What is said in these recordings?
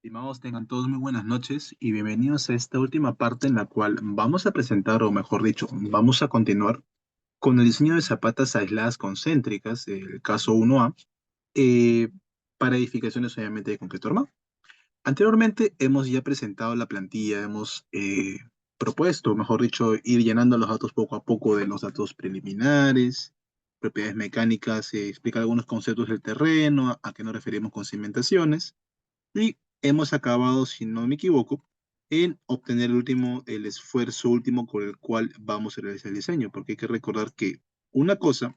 Estimados, tengan todos muy buenas noches y bienvenidos a esta última parte en la cual vamos a presentar, o mejor dicho, vamos a continuar con el diseño de zapatas aisladas concéntricas, el caso 1A, eh, para edificaciones obviamente de concreto armado. Anteriormente hemos ya presentado la plantilla, hemos propuesto, mejor dicho, ir llenando los datos poco a poco de los datos preliminares, propiedades mecánicas, explicar algunos conceptos del terreno, a qué nos referimos con cimentaciones. Y hemos acabado, si no me equivoco, en obtener el esfuerzo último con el cual vamos a realizar el diseño, porque hay que recordar que una cosa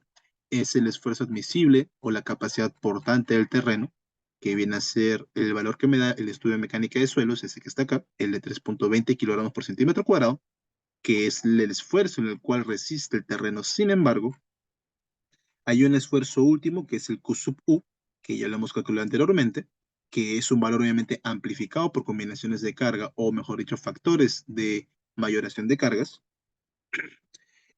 es el esfuerzo admisible o la capacidad portante del terreno, que viene a ser el valor que me da el estudio de mecánica de suelos, ese que está acá, el de 3,20 kilogramos por centímetro cuadrado, que es el esfuerzo en el cual resiste el terreno. Sin embargo, hay un esfuerzo último que es el Q sub U, que ya lo hemos calculado anteriormente, que es un valor obviamente amplificado por combinaciones de carga, o mejor dicho, factores de mayoración de cargas.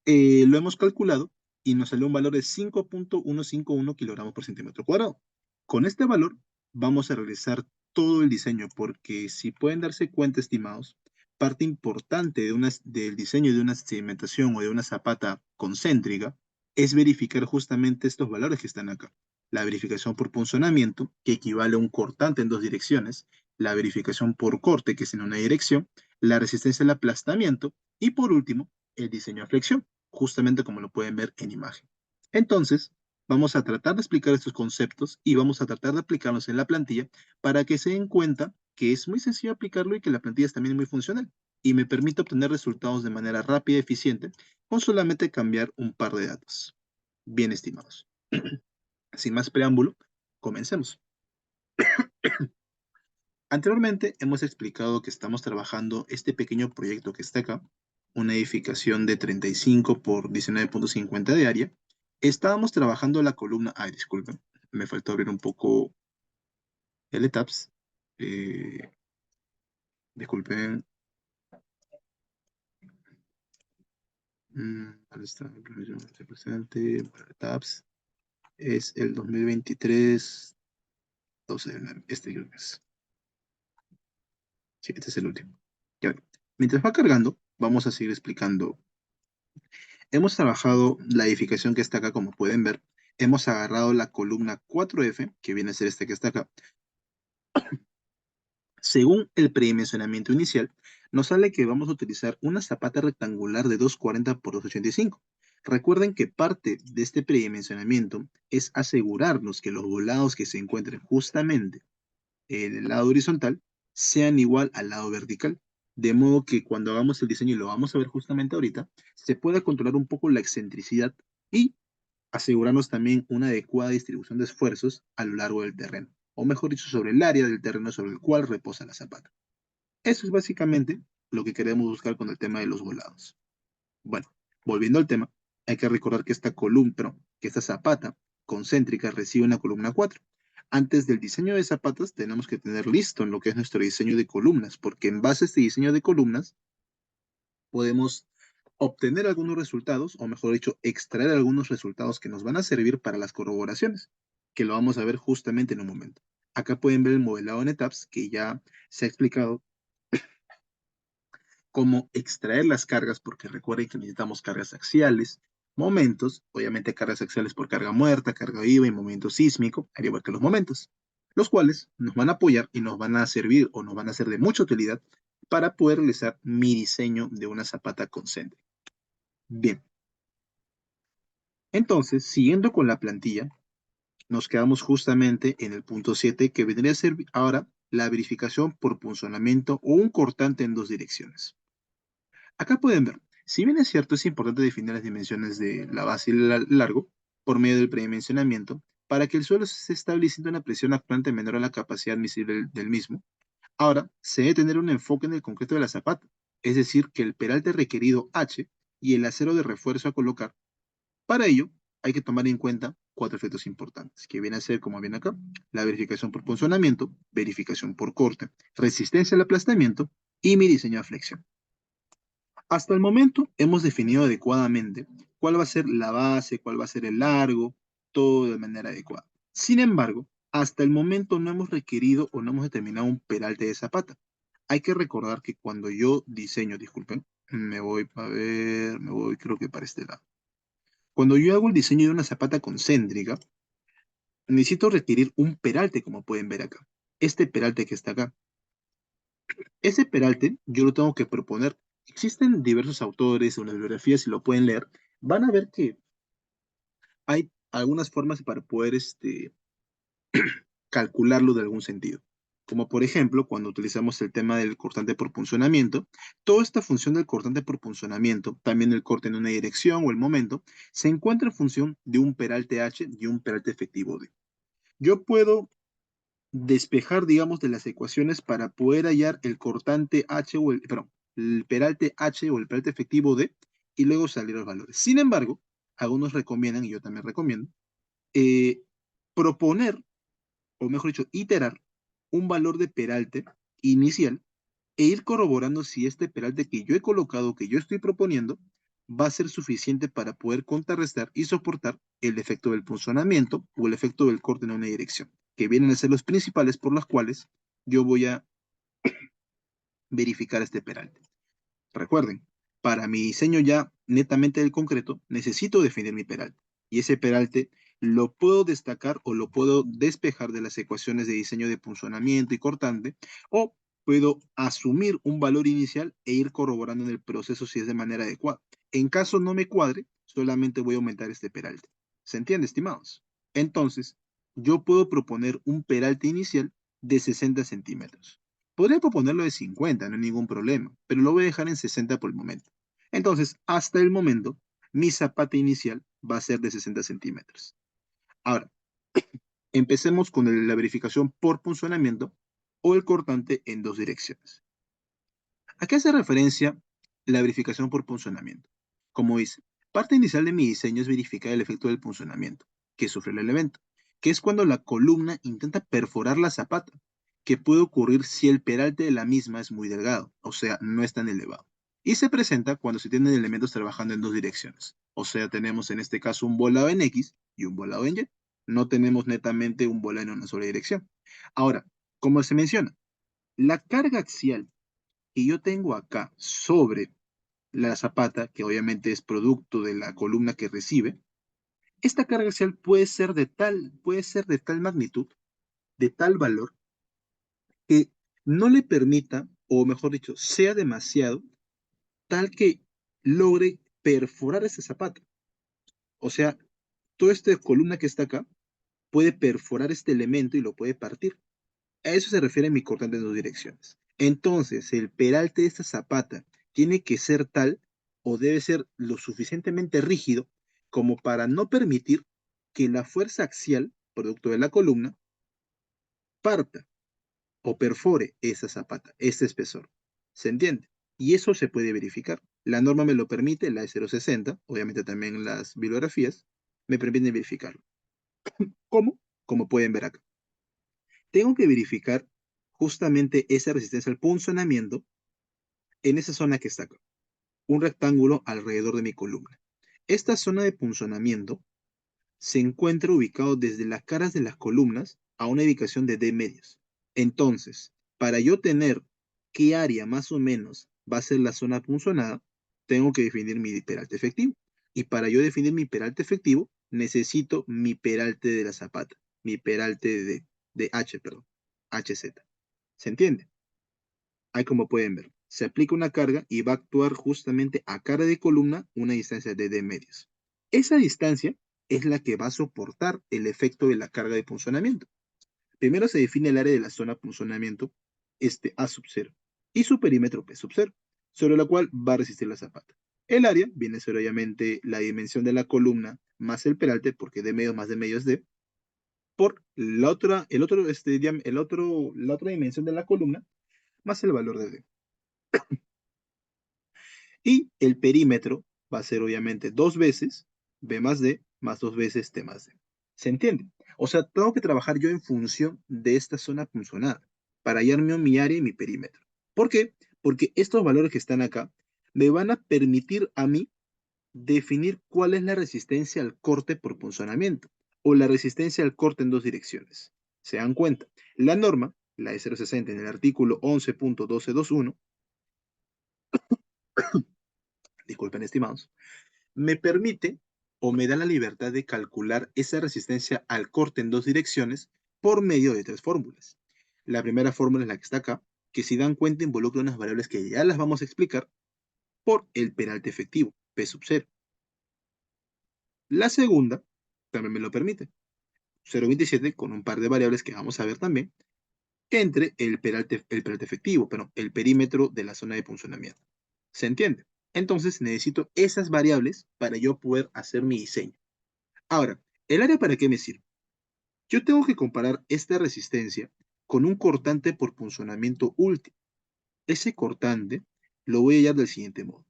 Lo hemos calculado y nos salió un valor de 5,151 kilogramos por centímetro cuadrado. Con este valor vamos a realizar todo el diseño, porque si pueden darse cuenta, estimados, parte importante del diseño de una cimentación o de una zapata concéntrica es verificar justamente estos valores que están acá. La verificación por punzonamiento, que equivale a un cortante en dos direcciones, la verificación por corte, que es en una dirección, la resistencia al aplastamiento y por último, el diseño a flexión, justamente como lo pueden ver en imagen. Entonces, vamos a tratar de explicar estos conceptos y vamos a tratar de aplicarlos en la plantilla para que se den cuenta que es muy sencillo aplicarlo y que la plantilla es también muy funcional y me permite obtener resultados de manera rápida y eficiente con solamente cambiar un par de datos. Bien, estimados. Sin más preámbulo, comencemos. Anteriormente hemos explicado que estamos trabajando este pequeño proyecto que está acá, una edificación de 35 por 19,50 de área. Estábamos trabajando la columna, ay, disculpen, me faltó abrir un poco el ETABS. Eh, disculpen, ¿dónde está? El presente, ETABS, es el 2023, 12 de enero, este creo que es. Sí, este es el último. Ya, mientras va cargando, vamos a seguir explicando. Hemos trabajado la edificación que está acá, como pueden ver. Hemos agarrado la columna 4F, que viene a ser este que está acá. Según el predimensionamiento inicial, nos sale que vamos a utilizar una zapata rectangular de 2,40 por 2,85. Recuerden que parte de este predimensionamiento es asegurarnos que los volados que se encuentren justamente en el lado horizontal sean igual al lado vertical. De modo que cuando hagamos el diseño, y lo vamos a ver justamente ahorita, se pueda controlar un poco la excentricidad y asegurarnos también una adecuada distribución de esfuerzos a lo largo del terreno, o mejor dicho, sobre el área del terreno sobre el cual reposa la zapata. Eso es básicamente lo que queremos buscar con el tema de los volados. Bueno, volviendo al tema, hay que recordar que esta columna, perdón, que esta zapata concéntrica recibe una columna 4. Antes del diseño de zapatas tenemos que tener listo en lo que es nuestro diseño de columnas, porque en base a este diseño de columnas podemos obtener algunos resultados, o mejor dicho, extraer algunos resultados que nos van a servir para las corroboraciones, que lo vamos a ver justamente en un momento. Acá pueden ver el modelado en etapas, que ya se ha explicado cómo extraer las cargas, porque recuerden que necesitamos cargas axiales, momentos, obviamente cargas axiales por carga muerta, carga viva y momento sísmico, al igual que los momentos, los cuales nos van a apoyar y nos van a servir o nos van a ser de mucha utilidad para poder realizar mi diseño de una zapata concéntrica. Bien, entonces, siguiendo con la plantilla, nos quedamos justamente en el punto 7, que vendría a ser ahora la verificación por punzonamiento o un cortante en dos direcciones. Acá pueden ver, si bien es cierto, es importante definir las dimensiones de la base y el largo por medio del predimensionamiento para que el suelo se esté estableciendo una presión actuante menor a la capacidad admisible del mismo. Ahora, se debe tener un enfoque en el concreto de la zapata, es decir, que el peralte requerido H y el acero de refuerzo a colocar. Para ello, hay que tomar en cuenta cuatro efectos importantes, que viene a ser, como viene acá, la verificación por punzonamiento, verificación por corte, resistencia al aplastamiento y mi diseño de flexión. Hasta el momento hemos definido adecuadamente cuál va a ser la base, cuál va a ser el largo, todo de manera adecuada. Sin embargo, Hasta el momento no hemos requerido o no hemos determinado un peralte de zapata. Hay que recordar que cuando yo diseño, disculpen, me voy a ver, me voy creo que para este lado. Cuando yo hago el diseño de una zapata concéntrica, necesito requerir un peralte, como pueden ver acá. Este peralte que está acá. Ese peralte yo lo tengo que proponer. Existen diversos autores en las bibliografías, si lo pueden leer, van a ver que hay algunas formas para poder calcularlo de algún sentido. Como por ejemplo, cuando utilizamos el tema del cortante por puncionamiento, toda esta función del cortante por puncionamiento, también el corte en una dirección o el momento, se encuentra en función de un peralte H y un peralte efectivo D. Yo puedo despejar, digamos, de las ecuaciones para poder hallar el cortante H o perdón, el peralte H o el peralte efectivo D y luego salir los valores. Sin embargo, algunos recomiendan, y yo también recomiendo, eh, proponer, o mejor dicho, iterar un valor de peralte inicial e ir corroborando si este peralte que yo he colocado, que yo estoy proponiendo, va a ser suficiente para poder contrarrestar y soportar el efecto del punzonamiento o el efecto del corte en una dirección, que vienen a ser los principales por los cuales yo voy a verificar este peralte. Recuerden, para mi diseño ya netamente del concreto, necesito definir mi peralte. Y ese peralte lo puedo destacar o lo puedo despejar de las ecuaciones de diseño de punzonamiento y cortante, o puedo asumir un valor inicial e ir corroborando en el proceso si es de manera adecuada. En caso no me cuadre, solamente voy a aumentar este peralte. ¿Se entiende, estimados? Entonces, yo puedo proponer un peralte inicial de 60 centímetros. Podría proponerlo de 50, no hay ningún problema, pero lo voy a dejar en 60 por el momento. Entonces, hasta el momento, mi zapata inicial va a ser de 60 centímetros. Ahora, empecemos con la verificación por punzonamiento o el cortante en dos direcciones. ¿A qué hace referencia la verificación por punzonamiento? Como dice, parte inicial de mi diseño es verificar el efecto del punzonamiento que sufre el elemento, que es cuando la columna intenta perforar la zapata, que puede ocurrir si el peralte de la misma es muy delgado, o sea, no es tan elevado. Y se presenta cuando se tienen elementos trabajando en dos direcciones. O sea, tenemos en este caso un volado en X y un volado en Y. No tenemos netamente un volado en una sola dirección. Ahora, como se menciona, la carga axial que yo tengo acá sobre la zapata, que obviamente es producto de la columna que recibe, esta carga axial puede ser de tal magnitud, de tal valor, que no le permita, o mejor dicho, sea demasiado, tal que logre perforar esa zapata. O sea, toda esta columna que está acá puede perforar este elemento y lo puede partir. A eso se refiere mi cortante en dos direcciones. Entonces, el peralte de esta zapata tiene que ser tal o debe ser lo suficientemente rígido como para no permitir que la fuerza axial, producto de la columna, parta o perfore esa zapata, este espesor. ¿Se entiende? Y eso se puede verificar. La norma me lo permite, la E060, obviamente también las bibliografías, me permiten verificarlo. ¿Cómo? Como pueden ver acá. Tengo que verificar justamente esa resistencia al punzonamiento en esa zona que está acá, un rectángulo alrededor de mi columna. Esta zona de punzonamiento se encuentra ubicado desde las caras de las columnas a una ubicación de D medios. Entonces, para yo tener qué área más o menos va a ser la zona punzonada, tengo que definir mi peralte efectivo. Y para yo definir mi peralte efectivo, necesito mi peralte de la zapata, mi peralte de H, perdón, HZ. ¿Se entiende? Ahí como pueden ver, se aplica una carga y va a actuar justamente a cara de columna una distancia de D medios. Esa distancia es la que va a soportar el efecto de la carga de punzonamiento. Primero se define el área de la zona punzonamiento, este A sub 0, y su perímetro P sub 0, sobre la cual va a resistir la zapata. El área viene a ser obviamente la dimensión de la columna más el peralte, porque D medio más D medio es D, por la otra dimensión de la columna más el valor de D. Y el perímetro va a ser obviamente dos veces B más D más dos veces T más D. ¿Se entiende? O sea, tengo que trabajar yo en función de esta zona punzonada para hallarme mi área y mi perímetro. ¿Por qué? Porque estos valores que están acá me van a permitir a mí definir cuál es la resistencia al corte por punzonamiento o la resistencia al corte en dos direcciones. Se dan cuenta, la norma, la E060 en el artículo 11.1221, disculpen estimados, me permite o me da la libertad de calcular esa resistencia al corte en dos direcciones por medio de tres fórmulas. La primera fórmula es la que está acá, que si dan cuenta involucra unas variables que ya las vamos a explicar por el peralte efectivo, P sub 0. La segunda también me lo permite, 0,27 con un par de variables que vamos a ver también, entre el peralte efectivo, pero el perímetro de la zona de funcionamiento. ¿Se entiende? Entonces necesito esas variables para yo poder hacer mi diseño. Ahora, ¿el área para qué me sirve? Yo tengo que comparar esta resistencia con un cortante por punzonamiento último. Ese cortante lo voy a hallar del siguiente modo.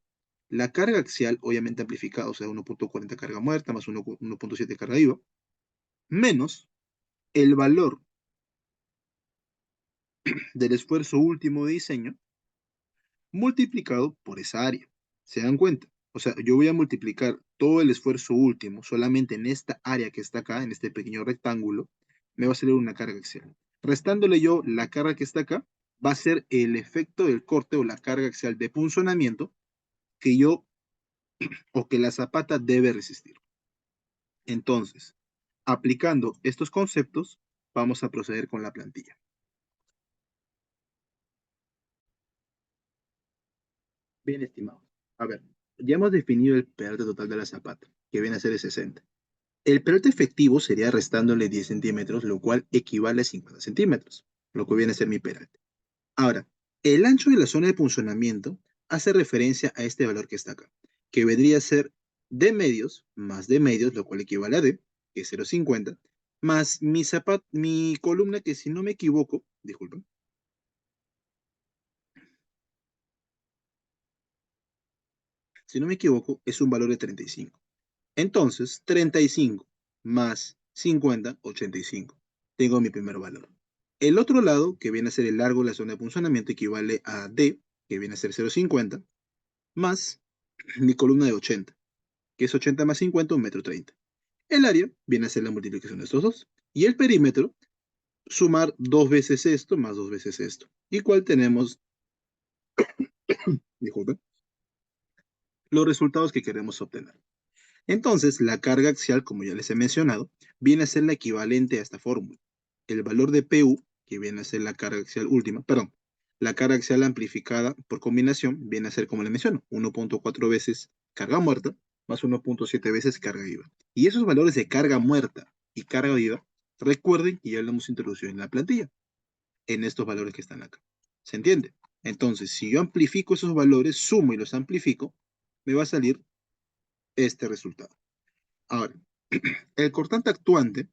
La carga axial, obviamente amplificada, o sea, 1.40 carga muerta más 1.7 carga viva, menos el valor del esfuerzo último de diseño multiplicado por esa área. ¿Se dan cuenta? O sea, yo voy a multiplicar todo el esfuerzo último solamente en esta área que está acá, en este pequeño rectángulo, me va a salir una carga axial. Restándole yo la carga que está acá, va a ser el efecto del corte o la carga axial de punzonamiento que yo o que la zapata debe resistir. Entonces, aplicando estos conceptos, vamos a proceder con la plantilla. Bien, estimado. A ver, ya hemos definido el peralte total de la zapata, que viene a ser de 60. El peralte efectivo sería restándole 10 centímetros, lo cual equivale a 50 centímetros, lo que viene a ser mi peralte. Ahora, el ancho de la zona de punzonamiento hace referencia a este valor que está acá, que vendría a ser D medios más D medios, lo cual equivale a D, que es 0,50, más mi columna, que si no me equivoco, disculpen, si no me equivoco, es un valor de 35. Entonces, 35 más 50, 85. Tengo mi primer valor. El otro lado, que viene a ser el largo de la zona de punzonamiento, equivale a D, que viene a ser 0,50, más mi columna de 80, que es 80 más 50, 1,30 m. El área viene a ser la multiplicación de estos dos. Y el perímetro, sumar dos veces esto más dos veces esto. Igual tenemos, disculpen, los resultados que queremos obtener. Entonces, la carga axial, como ya les he mencionado, viene a ser la equivalente a esta fórmula. El valor de PU, que viene a ser la carga axial última, perdón, la carga axial amplificada por combinación, viene a ser, como le menciono, 1.4 veces carga muerta más 1.7 veces carga viva. Y esos valores de carga muerta y carga viva, recuerden que ya lo hemos introducido en la plantilla, en estos valores que están acá. ¿Se entiende? Entonces, si yo amplifico esos valores, sumo y los amplifico, me va a salir este resultado. Ahora, el cortante actuante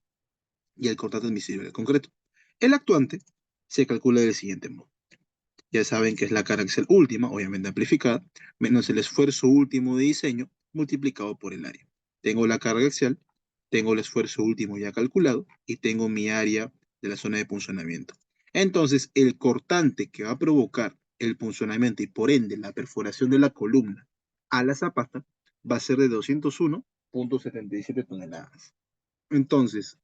y el cortante admisible del concreto. El actuante se calcula del siguiente modo. Ya saben que es la carga axial última, obviamente amplificada, menos el esfuerzo último de diseño multiplicado por el área. Tengo la carga axial, tengo el esfuerzo último ya calculado y tengo mi área de la zona de punzonamiento. Entonces, el cortante que va a provocar el punzonamiento y por ende la perforación de la columna a la zapata va a ser de 201.77 toneladas. Entonces,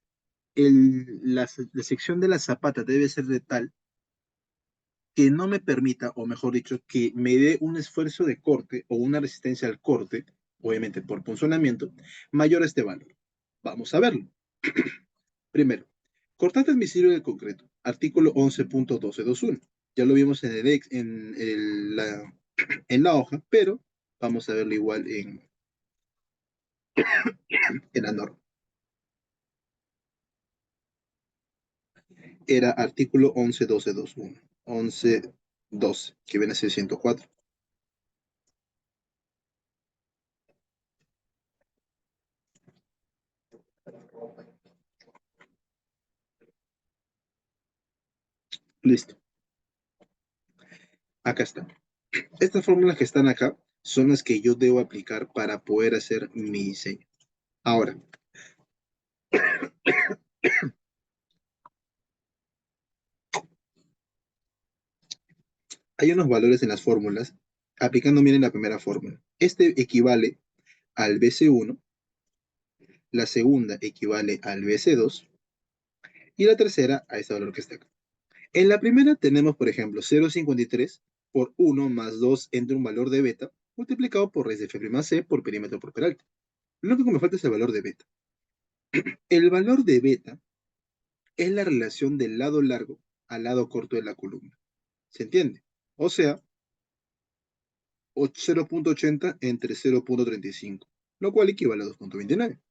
la sección de la zapata debe ser de tal que no me permita, o mejor dicho, que me dé un esfuerzo de corte o una resistencia al corte, obviamente por punzonamiento, mayor a este valor. Vamos a verlo. Primero, cortante admisible del concreto, artículo 11.1221. Ya lo vimos en la hoja, pero vamos a verlo igual en la norma. Era artículo 11.1221. 11.12, que viene a ser 104. Listo. Acá está. Estas fórmulas que están acá son las que yo debo aplicar para poder hacer mi diseño. Ahora, hay unos valores en las fórmulas, aplicando, miren la primera fórmula. Este equivale al BC1, la segunda equivale al BC2, y la tercera a este valor que está acá. En la primera tenemos, por ejemplo, 0,53 por 1 más 2 entre un valor de beta multiplicado por raíz de f' c por perímetro por peralte. Lo único que me falta es el valor de beta. El valor de beta es la relación del lado largo al lado corto de la columna. ¿Se entiende? O sea, 0,80 entre 0,35, lo cual equivale a 2,29.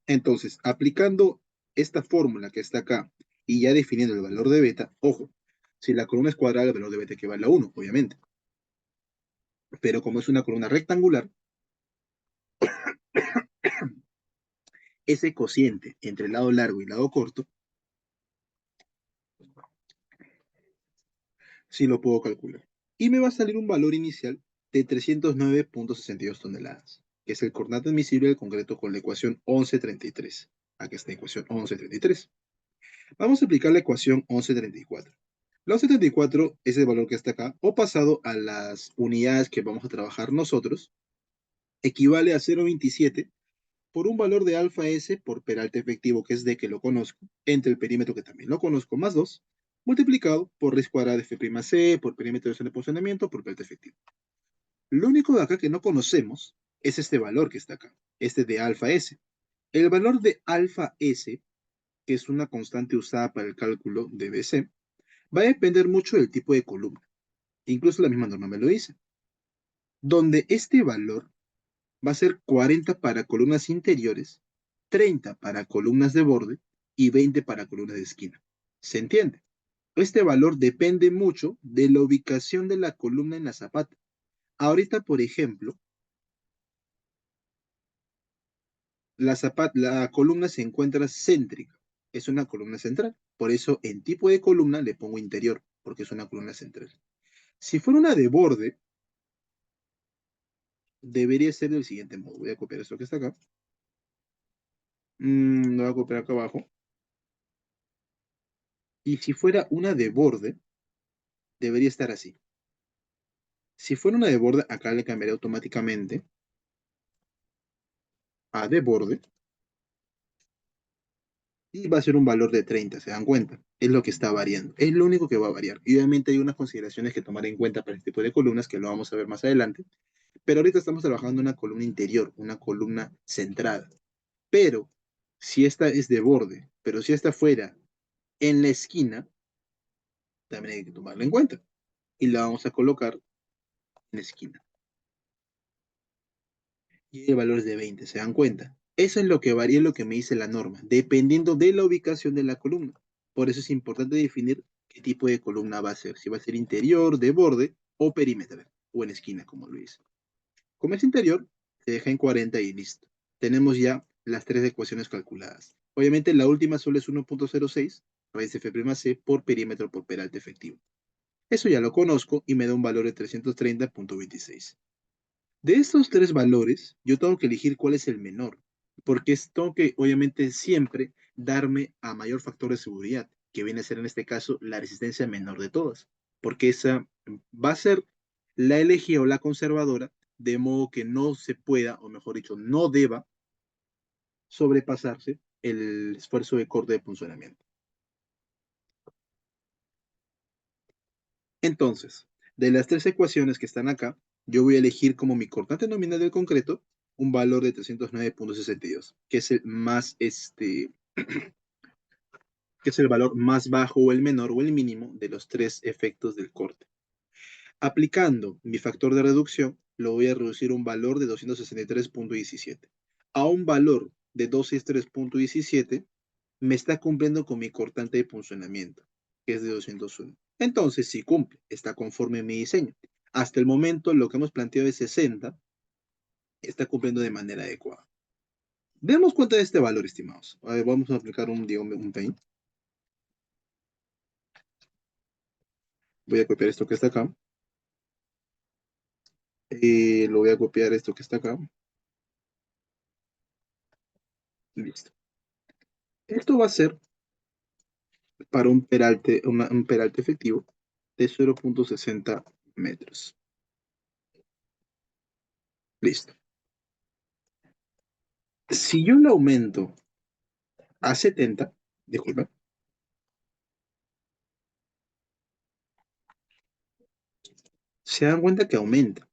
Entonces, aplicando esta fórmula que está acá y ya definiendo el valor de beta, ojo, si la columna es cuadrada, el valor de beta equivale a 1, obviamente. Pero como es una columna rectangular, ese cociente entre el lado largo y el lado corto, sí lo puedo calcular. Y me va a salir un valor inicial de 309,62 toneladas, que es el coordinate admisible del concreto con la ecuación 1133. Aquí está la ecuación 1133. Vamos a aplicar la ecuación 1134. La 1134 es el valor que está acá, o pasado a las unidades que vamos a trabajar nosotros, equivale a 0,27 por un valor de alfa S por peralte efectivo, que es D, que lo conozco, entre el perímetro, que también lo conozco, más 2, multiplicado por raíz cuadrada de F'C, por perímetro de zona de funcionamiento, por peralte efectivo. Lo único de acá que no conocemos es este valor que está acá, este de alfa S. El valor de alfa S, que es una constante usada para el cálculo de BC, va a depender mucho del tipo de columna. Incluso la misma norma me lo dice. Donde este valor va a ser 40 para columnas interiores, 30 para columnas de borde y 20 para columnas de esquina. ¿Se entiende? Este valor depende mucho de la ubicación de la columna en la zapata. Ahorita, por ejemplo, la columna se encuentra céntrica. Es una columna central. Por eso, en tipo de columna le pongo interior, porque es una columna central. Si fuera una de borde, debería ser del siguiente modo. Voy a copiar esto que está acá. Lo voy a copiar acá abajo. Y si fuera una de borde, debería estar así. Si fuera una de borde, acá le cambiaré automáticamente a de borde y va a ser un valor de 30, ¿se dan cuenta? Es lo que está variando. Es lo único que va a variar. Y obviamente hay unas consideraciones que tomar en cuenta para este tipo de columnas que lo vamos a ver más adelante. Pero ahorita estamos trabajando en una columna interior, una columna centrada. Pero si esta es de borde, pero si esta fuera en la esquina, también hay que tomarlo en cuenta. Y la vamos a colocar en la esquina. Y el valor es de 20, ¿se dan cuenta? Eso es lo que varía, lo que me dice la norma, dependiendo de la ubicación de la columna. Por eso es importante definir qué tipo de columna va a ser, si va a ser interior, de borde o perímetro, o en esquina, como lo dice. Como es interior, se deja en 40 y listo. Tenemos ya las tres ecuaciones calculadas. Obviamente la última solo es 1,06, raíz de F'C por perímetro por peralte efectivo. Eso ya lo conozco y me da un valor de 330,26. De estos tres valores, yo tengo que elegir cuál es el menor, porque tengo que, obviamente, siempre darme a mayor factor de seguridad, que viene a ser en este caso la resistencia menor de todas, porque esa va a ser la elegida o la conservadora, de modo que no se pueda, o mejor dicho, no deba sobrepasarse el esfuerzo de corte de funcionamiento. Entonces, de las tres ecuaciones que están acá, yo voy a elegir como mi cortante nominal del concreto un valor de 309,62, que es el más, que es el valor más bajo o el menor o el mínimo de los tres efectos del corte. Aplicando mi factor de reducción, lo voy a reducir a un valor de 263,17. A un valor de 263,17 me está cumpliendo con mi cortante de funcionamiento, que es de 201. Entonces, si cumple, está conforme a mi diseño. Hasta el momento, lo que hemos planteado de 60 está cumpliendo de manera adecuada. Demos cuenta de este valor, estimados. A ver, vamos a aplicar un paint. Voy a copiar esto que está acá. Lo voy a copiar esto que está acá. Listo. Esto va a ser para un peralte efectivo de 0,60 metros. Listo. Si yo lo aumento a 70, disculpa, se dan cuenta que aumenta.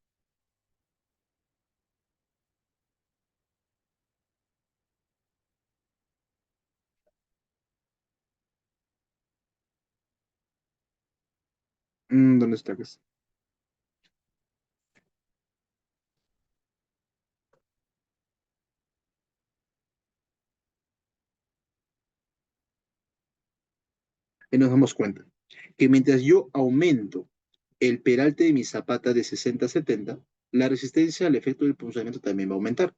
¿Dónde está? Y nos damos cuenta que mientras yo aumento el peralte de mi zapata de 60 a 70, la resistencia al efecto del punzamiento también va a aumentar,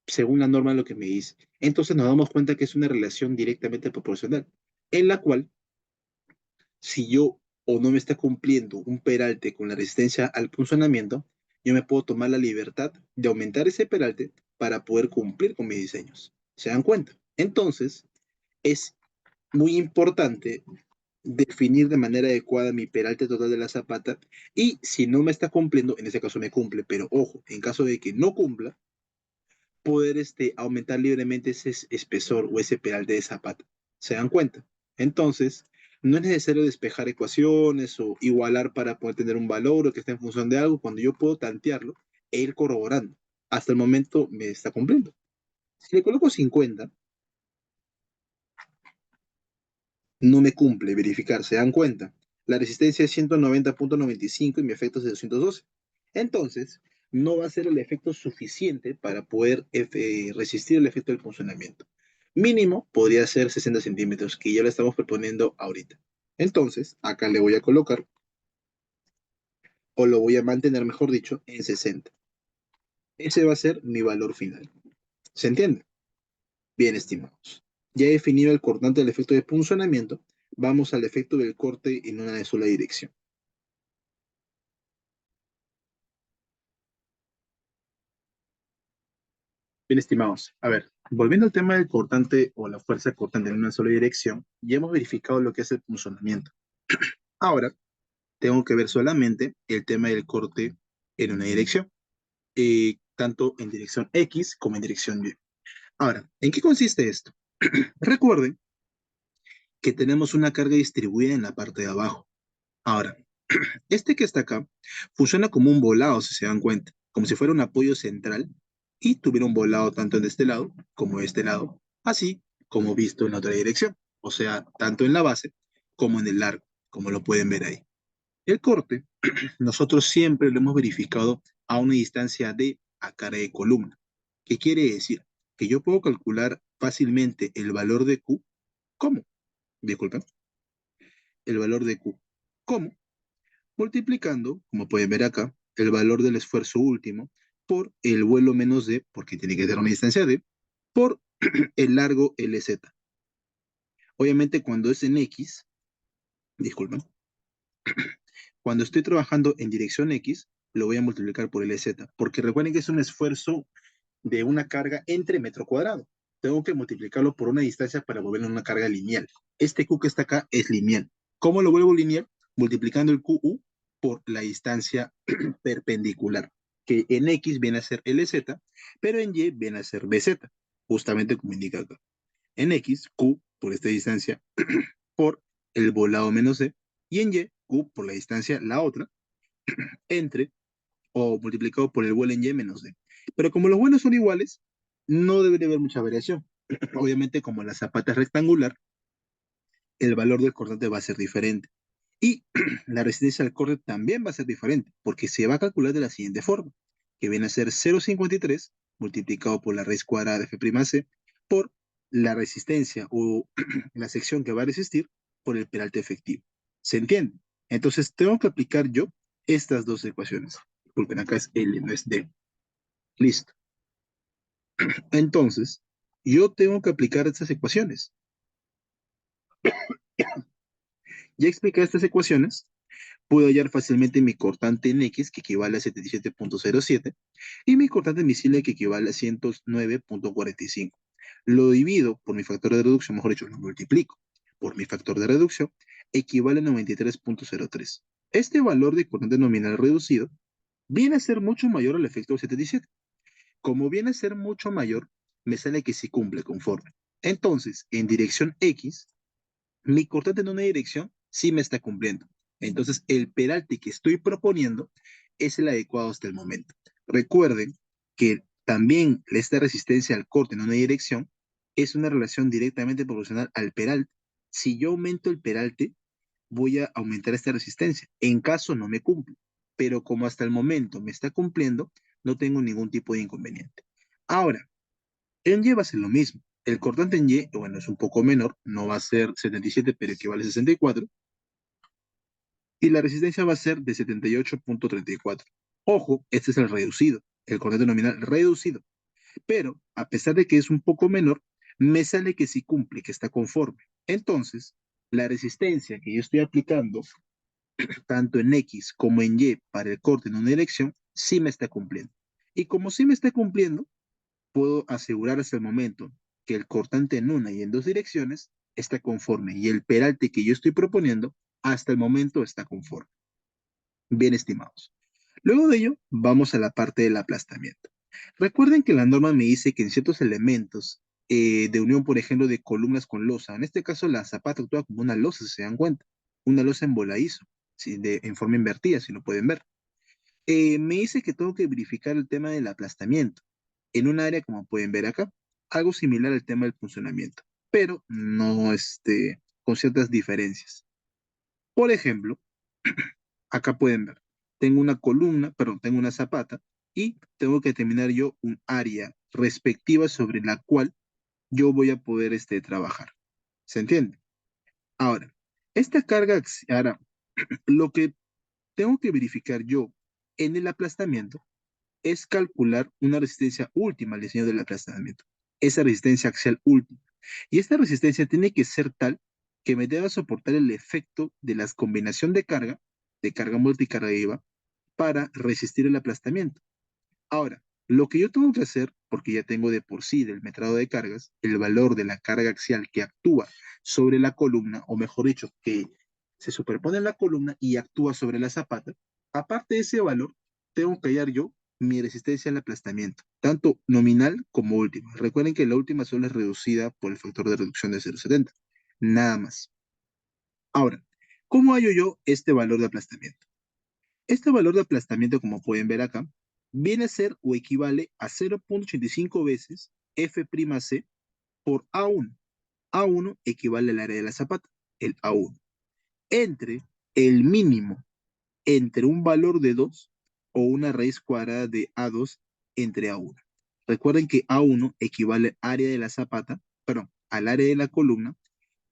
según la norma lo que me dice. Entonces nos damos cuenta que es una relación directamente proporcional, en la cual si yo o no me está cumpliendo un peralte con la resistencia al punzonamiento, yo me puedo tomar la libertad de aumentar ese peralte para poder cumplir con mis diseños. ¿Se dan cuenta? Entonces, es muy importante definir de manera adecuada mi peralte total de la zapata y si no me está cumpliendo, en ese caso me cumple, pero ojo, en caso de que no cumpla, poder aumentar libremente ese espesor o ese peralte de zapata. ¿Se dan cuenta? Entonces, no es necesario despejar ecuaciones o igualar para poder tener un valor o que esté en función de algo cuando yo puedo tantearlo e ir corroborando. Hasta el momento me está cumpliendo. Si le coloco 50, no me cumple verificar, ¿se dan cuenta? La resistencia es 190,95 y mi efecto es de 212. Entonces, no va a ser el efecto suficiente para poder resistir el efecto del funcionamiento. Mínimo podría ser 60 centímetros, que ya lo estamos proponiendo ahorita. Entonces, acá le voy a colocar, o lo voy a mantener, mejor dicho, en 60. Ese va a ser mi valor final. ¿Se entiende? Bien, estimados. Ya he definido el cortante del efecto de punzonamiento. Vamos al efecto del corte en una sola dirección. Bien, estimados. A ver, volviendo al tema del cortante o la fuerza cortante en una sola dirección, ya hemos verificado lo que es el punzonamiento. Ahora, tengo que ver solamente el tema del corte en una dirección, tanto en dirección X como en dirección Y. Ahora, ¿en qué consiste esto? Recuerden que tenemos una carga distribuida en la parte de abajo. Ahora, este que está acá funciona como un volado, si se dan cuenta, como si fuera un apoyo central y tuviera un volado tanto en este lado como en este lado, así como visto en la otra dirección, o sea, tanto en la base como en el largo, como lo pueden ver ahí. El corte, nosotros siempre lo hemos verificado a una distancia de a cara de columna. ¿Qué quiere decir? Que yo puedo calcular fácilmente el valor de Q. ¿Cómo? Disculpen, el valor de Q. ¿Cómo? Multiplicando, como pueden ver acá, el valor del esfuerzo último por el vuelo menos d, porque tiene que ser una distancia d, por el largo LZ. Obviamente cuando es en X, disculpen, cuando estoy trabajando en dirección X, lo voy a multiplicar por LZ, porque recuerden que es un esfuerzo de una carga entre metro cuadrado. Tengo que multiplicarlo por una distancia para volverlo una carga lineal. Este Q que está acá es lineal. ¿Cómo lo vuelvo lineal? Multiplicando el QU por la distancia perpendicular, que en X viene a ser LZ, pero en Y viene a ser BZ, justamente como indica acá. En X, Q por esta distancia por el volado menos C, y en Y, Q por la distancia, la otra, entre o multiplicado por el vuelo en Y menos D. Pero como los vuelos son iguales, no debería haber mucha variación. Obviamente, como la zapata es rectangular, el valor del cortante va a ser diferente. Y la resistencia al corte también va a ser diferente, porque se va a calcular de la siguiente forma, que viene a ser 0,53 multiplicado por la raíz cuadrada de F'C por la resistencia o la sección que va a resistir por el peralte efectivo. ¿Se entiende? Entonces tengo que aplicar yo estas dos ecuaciones. Disculpen, acá es L, no es D. Listo. Entonces, yo tengo que aplicar estas ecuaciones. Ya expliqué estas ecuaciones, puedo hallar fácilmente mi cortante en X, que equivale a 77,07, y mi cortante en misile, que equivale a 109,45. Lo divido por mi factor de reducción, mejor dicho, lo multiplico por mi factor de reducción, equivale a 93,03. Este valor de cortante nominal reducido viene a ser mucho mayor al efecto del 77. Como viene a ser mucho mayor, me sale que sí cumple conforme. Entonces, en dirección X, mi cortante en una dirección sí me está cumpliendo. Entonces, el peralte que estoy proponiendo es el adecuado hasta el momento. Recuerden que también esta resistencia al corte en una dirección es una relación directamente proporcional al peralte. Si yo aumento el peralte, voy a aumentar esta resistencia, en caso no me cumple. Pero como hasta el momento me está cumpliendo, no tengo ningún tipo de inconveniente. Ahora, en Y va a ser lo mismo. El cortante en Y, bueno, es un poco menor, no va a ser 77, pero equivale a 64, y la resistencia va a ser de 78,34. Ojo, este es el reducido, el cortante nominal reducido. Pero, a pesar de que es un poco menor, me sale que sí cumple, que está conforme. Entonces, la resistencia que yo estoy aplicando tanto en X como en Y para el corte en una dirección, sí me está cumpliendo. Y como sí me está cumpliendo, puedo asegurar hasta el momento que el cortante en una y en dos direcciones está conforme y el peralte que yo estoy proponiendo hasta el momento está conforme. Bien estimados. Luego de ello, vamos a la parte del aplastamiento. Recuerden que la norma me dice que en ciertos elementos de unión, por ejemplo, de columnas con losa, en este caso la zapata actúa como una losa, si se dan cuenta, una losa en voladizo, ¿sí? En forma invertida, si lo pueden ver. Me dice que tengo que verificar el tema del aplastamiento en un área, como pueden ver acá, algo similar al tema del funcionamiento, pero no con ciertas diferencias. Por ejemplo, acá pueden ver, tengo una columna, perdón, tengo una zapata y tengo que determinar yo un área respectiva sobre la cual yo voy a poder trabajar. ¿Se entiende? Ahora, esta carga, ahora, lo que tengo que verificar yo en el aplastamiento es calcular una resistencia última al diseño del aplastamiento, esa resistencia axial última. Y esta resistencia tiene que ser tal que me deba soportar el efecto de la combinación de carga multicarga para resistir el aplastamiento. Ahora, lo que yo tengo que hacer, porque ya tengo de por sí del metrado de cargas, el valor de la carga axial que actúa sobre la columna, o mejor dicho, que se superpone en la columna y actúa sobre la zapata, aparte de ese valor, tengo que hallar yo mi resistencia al aplastamiento, tanto nominal como última. Recuerden que la última solo es reducida por el factor de reducción de 0,70. Nada más. Ahora, ¿cómo hallo yo este valor de aplastamiento? Este valor de aplastamiento, como pueden ver acá, viene a ser o equivale a 0,85 veces F'C por A1. A1 equivale al área de la zapata, el A1, entre el mínimo entre un valor de 2 o una raíz cuadrada de A2 entre A1. Recuerden que A1 equivale al área de la zapata, perdón, al área de la columna,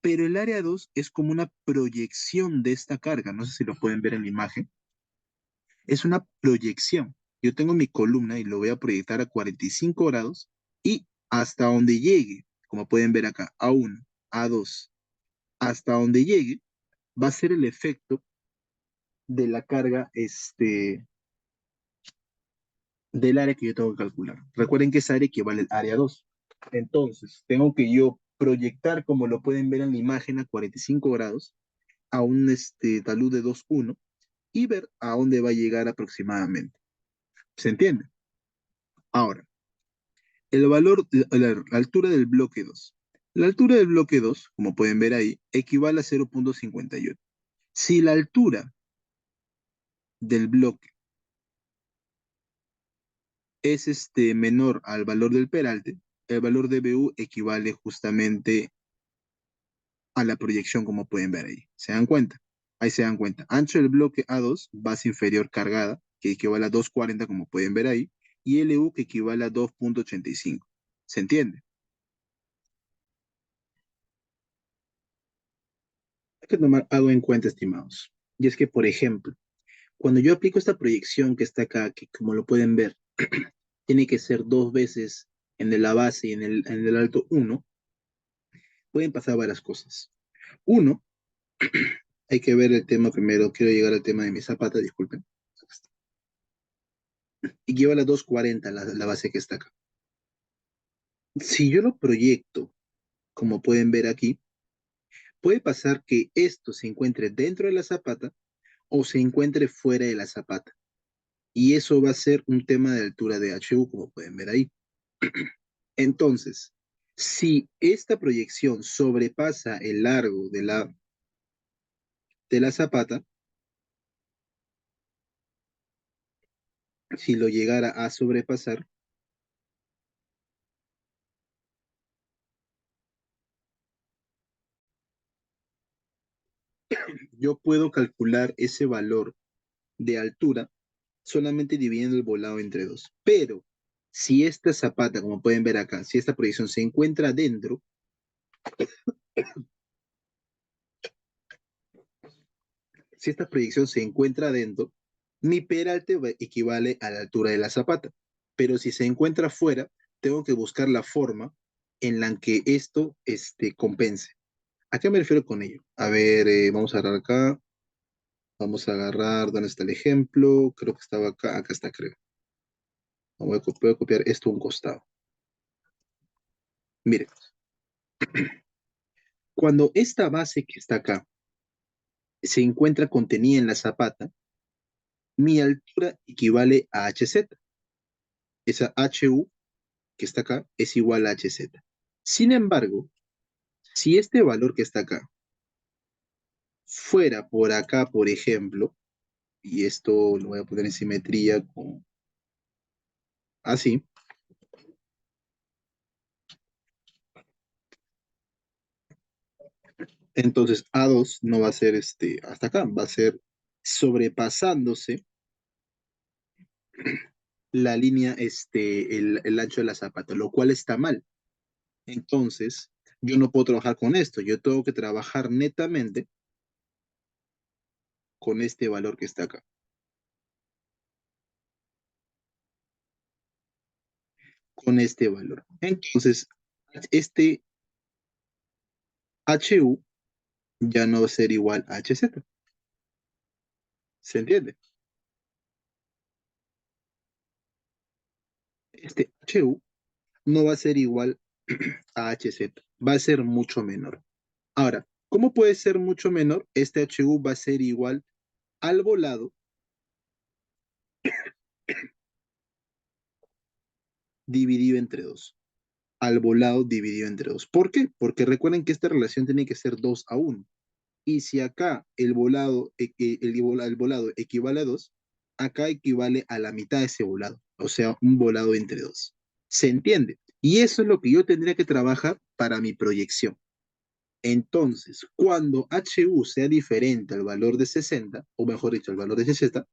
pero el área 2 es como una proyección de esta carga. No sé si lo pueden ver en la imagen. Es una proyección. Yo tengo mi columna y lo voy a proyectar a 45 grados y hasta donde llegue, como pueden ver acá, A1, A2, hasta donde llegue, va a ser el efecto de la carga del área que yo tengo que calcular. Recuerden que esa área equivale al área 2. Entonces, tengo que yo proyectar, como lo pueden ver en la imagen, a 45 grados a un talud de 2,1 y ver a dónde va a llegar aproximadamente. ¿Se entiende? Ahora, el valor, la altura del bloque 2. La altura del bloque 2, como pueden ver ahí, equivale a 0,58. Si la altura del bloque es menor al valor del peralte, el valor de BU equivale justamente a la proyección, como pueden ver ahí. ¿Se dan cuenta? Ahí se dan cuenta. Ancho del bloque A2, base inferior cargada, que equivale a 2,40, como pueden ver ahí, y LU, que equivale a 2,85. ¿Se entiende? Hay que tomar algo en cuenta, estimados. Y es que, por ejemplo, cuando yo aplico esta proyección que está acá, que como lo pueden ver, tiene que ser dos veces en la base y en el alto uno, pueden pasar varias cosas. Uno, hay que ver el tema primero. Quiero llegar al tema de mi zapata, disculpen. Y lleva la 2,40 la base que está acá. Si yo lo proyecto, como pueden ver aquí, puede pasar que esto se encuentre dentro de la zapata o se encuentre fuera de la zapata. Y eso va a ser un tema de altura de HU, como pueden ver ahí. Entonces, si esta proyección sobrepasa el largo de la zapata, Si lo llegara a sobrepasar, yo puedo calcular ese valor de altura solamente dividiendo el volado entre dos. Pero si esta zapata, como pueden ver acá, si esta proyección se encuentra dentro, si esta proyección se encuentra dentro, mi peralte equivale a la altura de la zapata. Pero si se encuentra fuera, tengo que buscar la forma en la que esto compense. ¿A qué me refiero con ello? A ver, vamos a agarrar acá, vamos a agarrar, ¿dónde está el ejemplo? Creo que estaba acá, acá está, creo. Voy a copiar esto a un costado. Mire, cuando esta base que está acá se encuentra contenida en la zapata, mi altura equivale a HZ. Esa HU que está acá es igual a HZ. Sin embargo, si este valor que está acá fuera por acá, por ejemplo, y esto lo voy a poner en simetría con así, entonces A2 no va a ser hasta acá, va a ser sobrepasándose la línea, el ancho de la zapata, lo cual está mal. Entonces, yo no puedo trabajar con esto, yo tengo que trabajar netamente con este valor que está acá, con este valor. Entonces, este HU ya no va a ser igual a HZ, ¿se entiende? Este HU no va a ser igual a HZ, va a ser mucho menor. Ahora, ¿cómo puede ser mucho menor? Este HU va a ser igual al volado dividido entre 2. Al volado dividido entre 2. ¿Por qué? Porque recuerden que esta relación tiene que ser 2 a 1. Y si acá el volado equivale a 2, acá equivale a la mitad de ese volado, o sea, un volado entre 2. ¿Se entiende? Y eso es lo que yo tendría que trabajar para mi proyección. Entonces, cuando HU sea diferente al valor de 60, o mejor dicho, al valor de 60,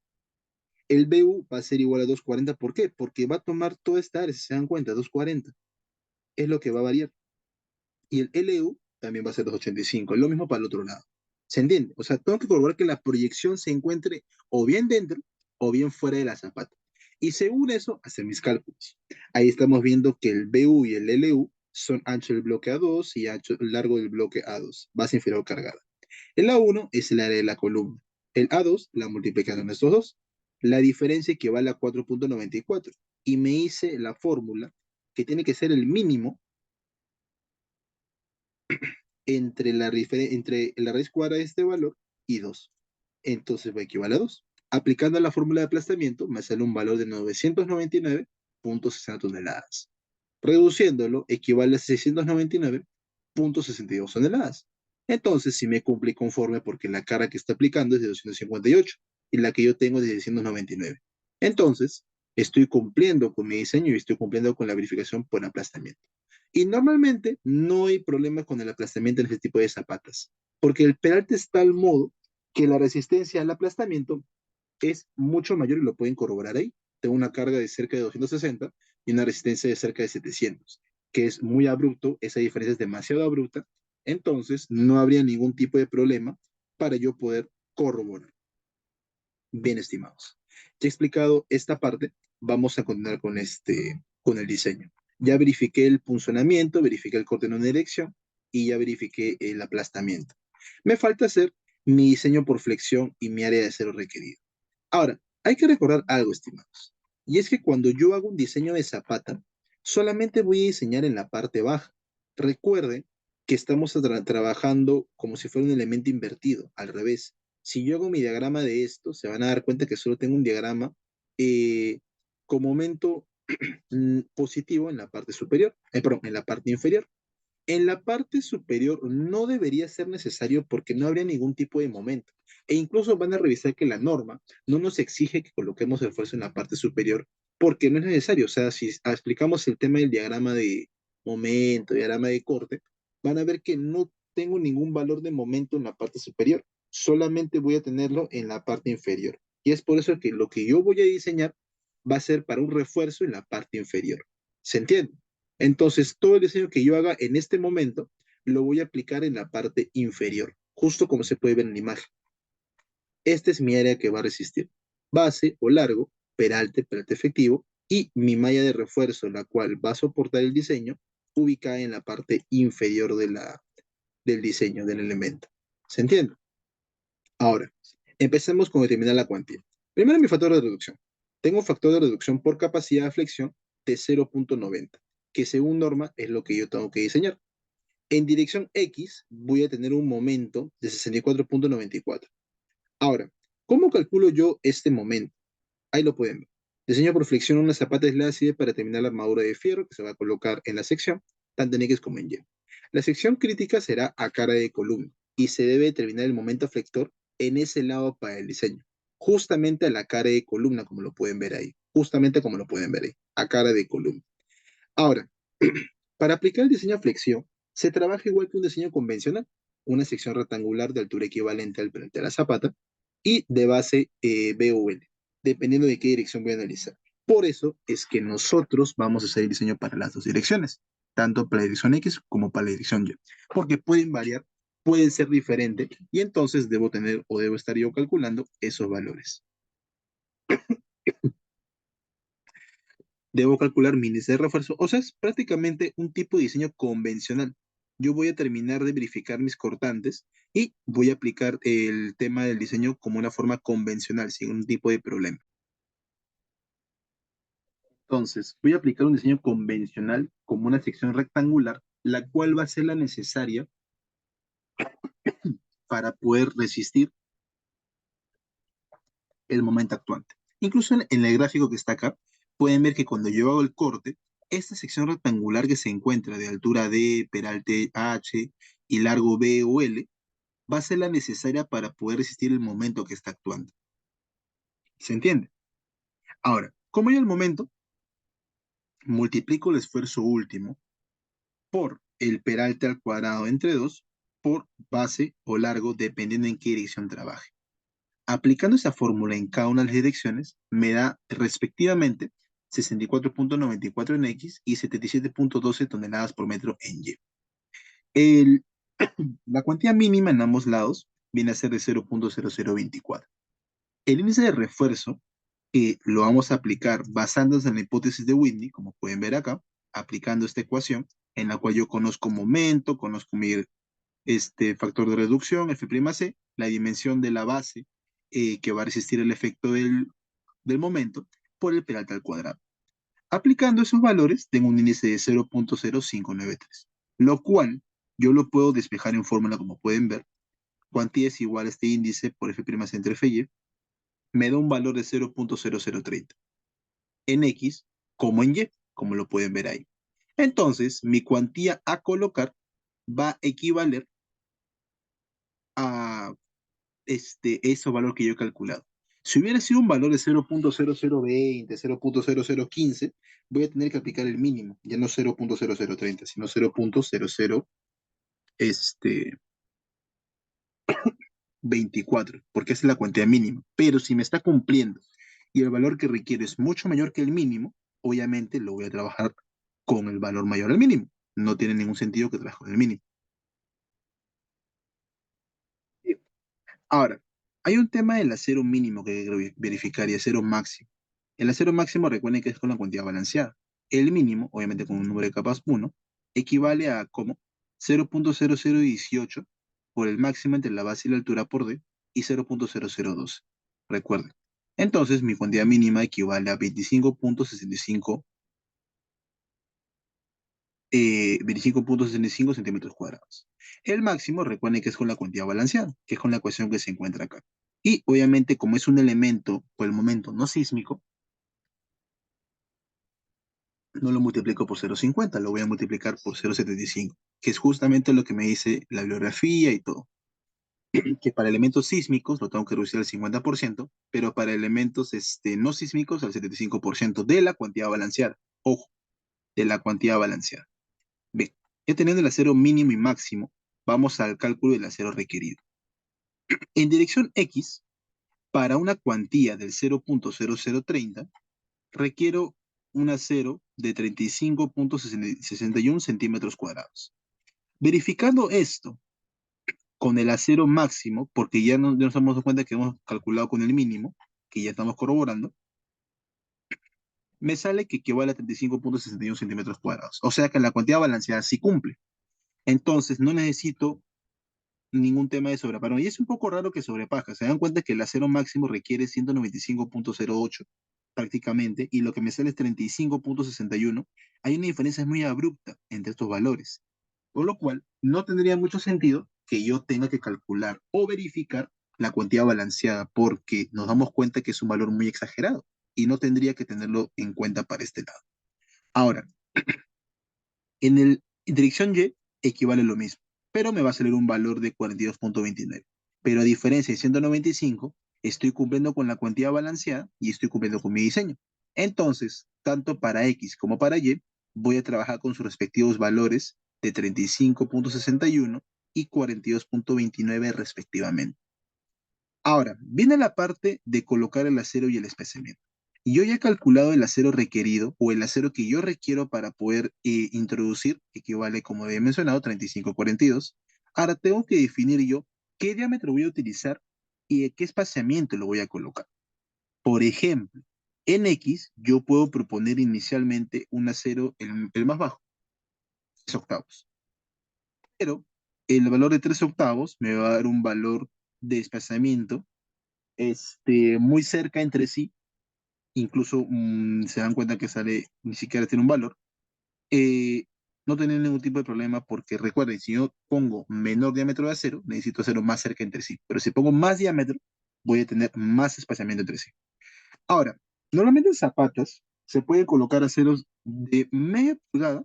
el BU va a ser igual a 240. ¿Por qué? Porque va a tomar toda esta área, si se dan cuenta, 240. Es lo que va a variar. Y el LU también va a ser 285. Lo mismo para el otro lado. ¿Se entiende? O sea, tengo que corroborar que la proyección se encuentre o bien dentro o bien fuera de la zapata. Y según eso, hacer mis cálculos. Ahí estamos viendo que el BU y el LU son ancho del bloque A2 y ancho largo del bloque A2, base inferior cargada. El A1 es el área de la columna. El A2, la multiplicación de estos dos. La diferencia equivale a 4,94. Y me hice la fórmula que tiene que ser el mínimo entre la raíz cuadrada de este valor y 2. Entonces va a equivaler a 2. Aplicando la fórmula de aplastamiento, me sale un valor de 999,60 toneladas. Reduciéndolo, equivale a 699,62 toneladas. Entonces, si me cumple conforme porque la carga que está aplicando es de 258 y la que yo tengo es de 699. Entonces, estoy cumpliendo con mi diseño y estoy cumpliendo con la verificación por aplastamiento. Y normalmente no hay problemas con el aplastamiento en este tipo de zapatas, porque el peralte está al modo que la resistencia al aplastamiento es mucho mayor y lo pueden corroborar ahí. Tengo una carga de cerca de 260 y una resistencia de cerca de 700, que es muy abrupto, esa diferencia es demasiado abrupta, entonces no habría ningún tipo de problema para yo poder corroborar. Bien, estimados. Ya he explicado esta parte, vamos a continuar con el diseño. Ya verifiqué el punzonamiento, verifiqué el corte en una dirección y ya verifiqué el aplastamiento. Me falta hacer mi diseño por flexión y mi área de cero requerido. Ahora, hay que recordar algo, estimados, y es que cuando yo hago un diseño de zapata, solamente voy a diseñar en la parte baja. Recuerden que estamos trabajando como si fuera un elemento invertido, al revés. Si yo hago mi diagrama de esto, se van a dar cuenta que solo tengo un diagrama eh, con momento positivo en la parte superior, perdón, en la parte inferior. En la parte superior no debería ser necesario porque no habría ningún tipo de momento. E incluso van a revisar que la norma no nos exige que coloquemos el esfuerzo en la parte superior porque no es necesario. O sea, si explicamos el tema del diagrama de momento, diagrama de corte, van a ver que no tengo ningún valor de momento en la parte superior. Solamente voy a tenerlo en la parte inferior. Y es por eso que lo que yo voy a diseñar va a ser para un refuerzo en la parte inferior. ¿Se entiende? Entonces, todo el diseño que yo haga en este momento lo voy a aplicar en la parte inferior, justo como se puede ver en la imagen. Esta es mi área que va a resistir. Base o largo, peralte efectivo, y mi malla de refuerzo, la cual va a soportar el diseño, ubicada en la parte inferior del diseño del elemento. ¿Se entiende? Ahora, empecemos con determinar la cuantía. Primero mi factor de reducción. Tengo un factor de reducción por capacidad de flexión de 0,90, que según norma es lo que yo tengo que diseñar. En dirección X voy a tener un momento de 64,94. Ahora, ¿cómo calculo yo este momento? Ahí lo pueden ver. Diseño por flexión una zapata ácida para determinar la armadura de fierro que se va a colocar en la sección, tanto en X como en Y. La sección crítica será a cara de columna y se debe determinar el momento flector en ese lado para el diseño, justamente a la cara de columna, como lo pueden ver ahí, justamente como lo pueden ver ahí, a cara de columna. Ahora, para aplicar el diseño a flexión, se trabaja igual que un diseño convencional, una sección rectangular de altura equivalente al frente de la zapata y de base B o L, dependiendo de qué dirección voy a analizar. Por eso es que nosotros vamos a hacer el diseño para las dos direcciones, tanto para la dirección X como para la dirección Y, porque pueden variar, pueden ser diferentes, y entonces debo tener o debo estar yo calculando esos valores. Debo calcular mi índice de refuerzo, o sea, es prácticamente un tipo de diseño convencional. Yo voy a terminar de verificar mis cortantes y voy a aplicar el tema del diseño como una forma convencional, sin un tipo de problema. Entonces, voy a aplicar un diseño convencional como una sección rectangular, la cual va a ser la necesaria para poder resistir el momento actuante. Incluso en el gráfico que está acá, pueden ver que cuando yo hago el corte, esta sección rectangular que se encuentra de altura D, peralte H y largo B o L, va a ser la necesaria para poder resistir el momento que está actuando. ¿Se entiende? Ahora, como hay el momento, multiplico el esfuerzo último por el peralte al cuadrado entre 2 por base o largo, dependiendo en qué dirección trabaje. Aplicando esa fórmula en cada una de las direcciones, me da respectivamente 64,94 en X y 77,12 toneladas por metro en Y. El, la cuantía mínima en ambos lados viene a ser de 0,0024. El índice de refuerzo, que lo vamos a aplicar basándonos en la hipótesis de Whitney, como pueden ver acá, aplicando esta ecuación, en la cual yo conozco momento, conozco mi factor de reducción, F'C, la dimensión de la base que va a resistir el efecto del momento por el peralte al cuadrado. Aplicando esos valores, tengo un índice de 0,0593, lo cual yo lo puedo despejar en fórmula como pueden ver. Cuantía es igual a este índice por F'C entre Fy, me da un valor de 0,0030 en X como en Y, como lo pueden ver ahí. Entonces, mi cuantía a colocar va a equivaler a ese valor que yo he calculado. Si hubiera sido un valor de 0,0020, 0,0015, voy a tener que aplicar el mínimo, ya no 0,0030, sino 0,00 este, 24, porque esa es la cuantía mínima. Pero si me está cumpliendo y el valor que requiere es mucho mayor que el mínimo, obviamente lo voy a trabajar con el valor mayor al mínimo. No tiene ningún sentido que trabaje con el mínimo. Ahora, hay un tema del acero mínimo que hay que verificar y acero máximo. El acero máximo recuerden que es con la cuantía balanceada. El mínimo, obviamente con un número de capas 1, equivale a como 0,0018 por el máximo entre la base y la altura por D y 0,0012. Recuerden. Entonces, mi cuantía mínima equivale a 25,65 25,65 centímetros cuadrados. El máximo, recuerden que es con la cuantía balanceada, que es con la ecuación que se encuentra acá. Y obviamente, como es un elemento por el momento no sísmico, no lo multiplico por 0,50, lo voy a multiplicar por 0,75, que es justamente lo que me dice la bibliografía y todo. Que para elementos sísmicos lo tengo que reducir al 50%, pero para elementos no sísmicos al 75% de la cuantía balanceada. Ojo, de la cuantía balanceada. Bien, ya teniendo el acero mínimo y máximo, vamos al cálculo del acero requerido. En dirección X, para una cuantía del 0,0030, requiero un acero de 35,61 centímetros cuadrados. Verificando esto con el acero máximo, porque ya nos damos cuenta que hemos calculado con el mínimo, que ya estamos corroborando, me sale que equivale a 35,61 centímetros cuadrados. O sea que la cuantía balanceada sí cumple. Entonces no necesito ningún tema de sobrepago. Y es un poco raro que sobrepaja. Se dan cuenta que el acero máximo requiere 195,08 prácticamente, y lo que me sale es 35,61. Hay una diferencia muy abrupta entre estos valores. Por lo cual, no tendría mucho sentido que yo tenga que calcular o verificar la cuantía balanceada, porque nos damos cuenta que es un valor muy exagerado y no tendría que tenerlo en cuenta para este lado. Ahora, en dirección Y equivale lo mismo, pero me va a salir un valor de 42,29. Pero a diferencia de 195, estoy cumpliendo con la cuantía balanceada y estoy cumpliendo con mi diseño. Entonces, tanto para X como para Y, voy a trabajar con sus respectivos valores de 35,61 y 42,29 respectivamente. Ahora, viene la parte de colocar el acero y el espesamiento. Yo ya he calculado el acero requerido o el acero que yo requiero para poder introducir, que equivale, como había mencionado, 35,42. Ahora tengo que definir yo qué diámetro voy a utilizar y qué espaciamiento lo voy a colocar. Por ejemplo, en X yo puedo proponer inicialmente un acero, el más bajo, 3 octavos. Pero el valor de 3 octavos me va a dar un valor de espaciamiento muy cerca entre sí, incluso se dan cuenta que sale, ni siquiera tiene un valor, no tener ningún tipo de problema, porque recuerden, si yo pongo menor diámetro de acero, necesito hacerlo más cerca entre sí, pero si pongo más diámetro, voy a tener más espaciamiento entre sí. Ahora, normalmente en zapatas se pueden colocar aceros de media pulgada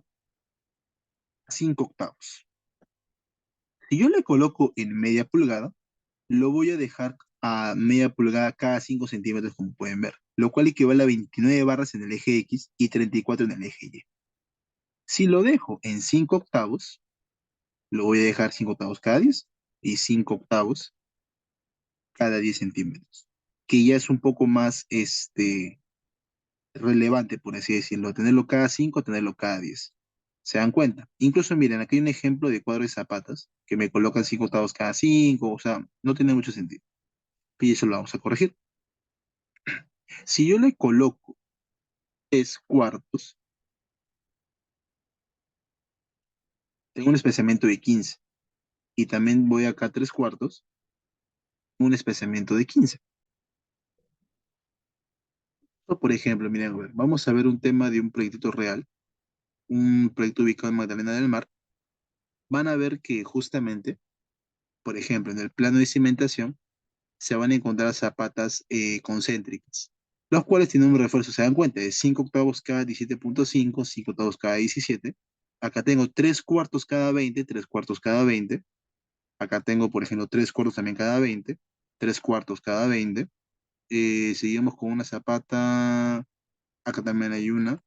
a 5 octavos. Si yo le coloco en media pulgada, lo voy a dejar a media pulgada cada 5 centímetros, como pueden ver, lo cual equivale a 29 barras en el eje X y 34 en el eje Y. Si lo dejo en 5 octavos, lo voy a dejar 5 octavos cada 10 y 5 octavos cada 10 centímetros, que ya es un poco más relevante, por así decirlo, tenerlo cada 5, tenerlo cada 10. ¿Se dan cuenta? Incluso miren, aquí hay un ejemplo de cuadro de zapatas que me colocan 5 octavos cada 5, o sea, no tiene mucho sentido. Y eso lo vamos a corregir. Si yo le coloco 3 cuartos, tengo un especiamiento de 15. Y también voy acá a 3 cuartos, un especiamiento de 15. Por ejemplo, miren, a ver, vamos a ver un tema de un proyectito real, un proyecto ubicado en Magdalena del Mar. Van a ver que justamente, por ejemplo, en el plano de cimentación, se van a encontrar zapatas concéntricas, los cuales tienen un refuerzo, se dan cuenta, de 5 octavos cada 17,5, 5 octavos cada 17. Acá tengo 3 cuartos cada 20, 3 cuartos cada 20. Acá tengo, por ejemplo, 3 cuartos también cada 20, 3 cuartos cada 20. Seguimos con una zapata, acá también hay una,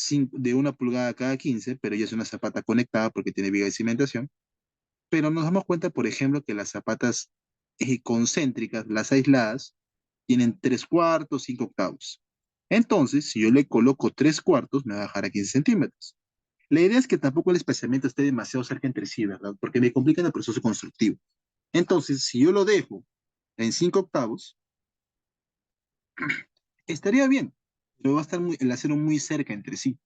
de 1 pulgada cada 15, pero ya es una zapata conectada porque tiene viga de cimentación. Pero nos damos cuenta, por ejemplo, que las zapatas concéntricas, las aisladas, tienen 3 cuartos, 5 octavos. Entonces, si yo le coloco 3 cuartos, me va a dejar a 15 centímetros. La idea es que tampoco el espaciamiento esté demasiado cerca entre sí, ¿verdad? Porque me complica el proceso constructivo. Entonces, si yo lo dejo en 5 octavos, estaría bien, pero va a estar el acero muy cerca entre sí.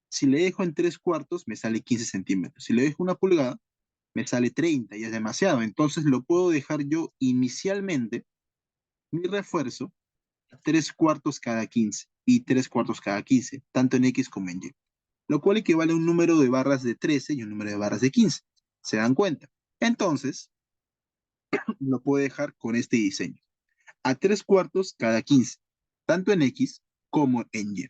Si le dejo en 3 cuartos, me sale 15 centímetros. Si le dejo 1 pulgada, me sale 30 y es demasiado. Entonces lo puedo dejar yo inicialmente, mi refuerzo, 3 cuartos cada 15 y 3 cuartos cada 15, tanto en X como en Y, lo cual equivale a un número de barras de 13 y un número de barras de 15. ¿Se dan cuenta? Entonces, lo puedo dejar con este diseño, a 3 cuartos cada 15, tanto en X como en Y.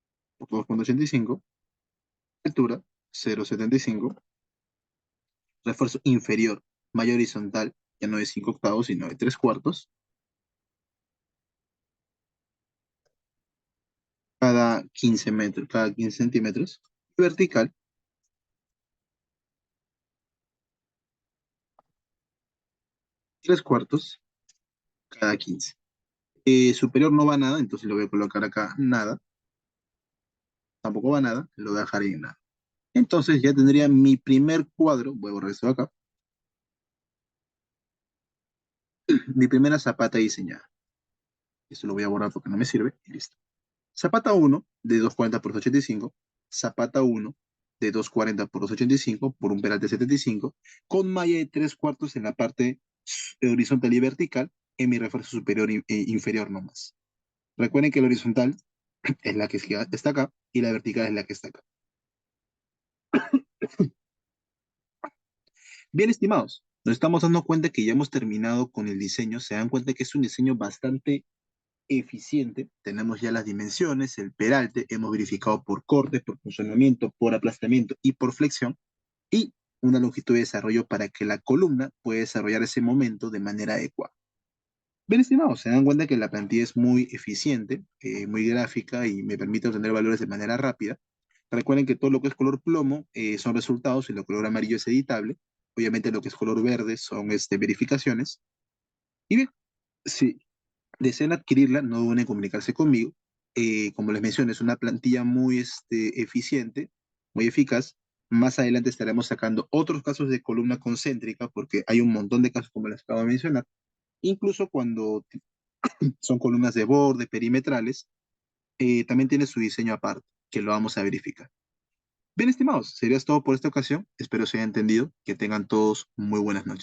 2,85, altura 0,75, refuerzo inferior, mayor horizontal, ya no de 5 octavos, sino de 3 cuartos, cada 15 metros, cada 15 centímetros, y vertical, 3 cuartos, cada 15. Superior no va nada, entonces lo voy a colocar acá nada, tampoco va nada, lo voy a dejar en nada. Entonces ya tendría mi primer cuadro, voy a borrar esto de acá, mi primera zapata diseñada. Esto lo voy a borrar porque no me sirve y listo. Zapata uno de 240 por 85, Zapata uno de 240 por 285 por un peralte 75, con malla de 3 cuartos en la parte horizontal y vertical, en mi refuerzo superior e inferior nomás. Recuerden que la horizontal es la que está acá y la vertical es la que está acá. Bien, estimados, nos estamos dando cuenta que ya hemos terminado con el diseño. Se dan cuenta que es un diseño bastante eficiente. Tenemos ya las dimensiones, el peralte, hemos verificado por corte, por funcionamiento, por aplastamiento y por flexión, y una longitud de desarrollo para que la columna pueda desarrollar ese momento de manera adecuada. Bien, estimados, se dan cuenta que la plantilla es muy eficiente, muy gráfica y me permite obtener valores de manera rápida. Recuerden que todo lo que es color plomo son resultados y lo color amarillo es editable. Obviamente lo que es color verde son verificaciones. Y bien, si desean adquirirla, no duden en comunicarse conmigo. Como les mencioné, es una plantilla muy eficiente, muy eficaz. Más adelante estaremos sacando otros casos de columna concéntrica, porque hay un montón de casos como les acabo de mencionar. Incluso cuando son columnas de borde, perimetrales, también tiene su diseño aparte, que lo vamos a verificar. Bien, estimados, sería todo por esta ocasión. Espero se haya entendido. Que tengan todos muy buenas noches.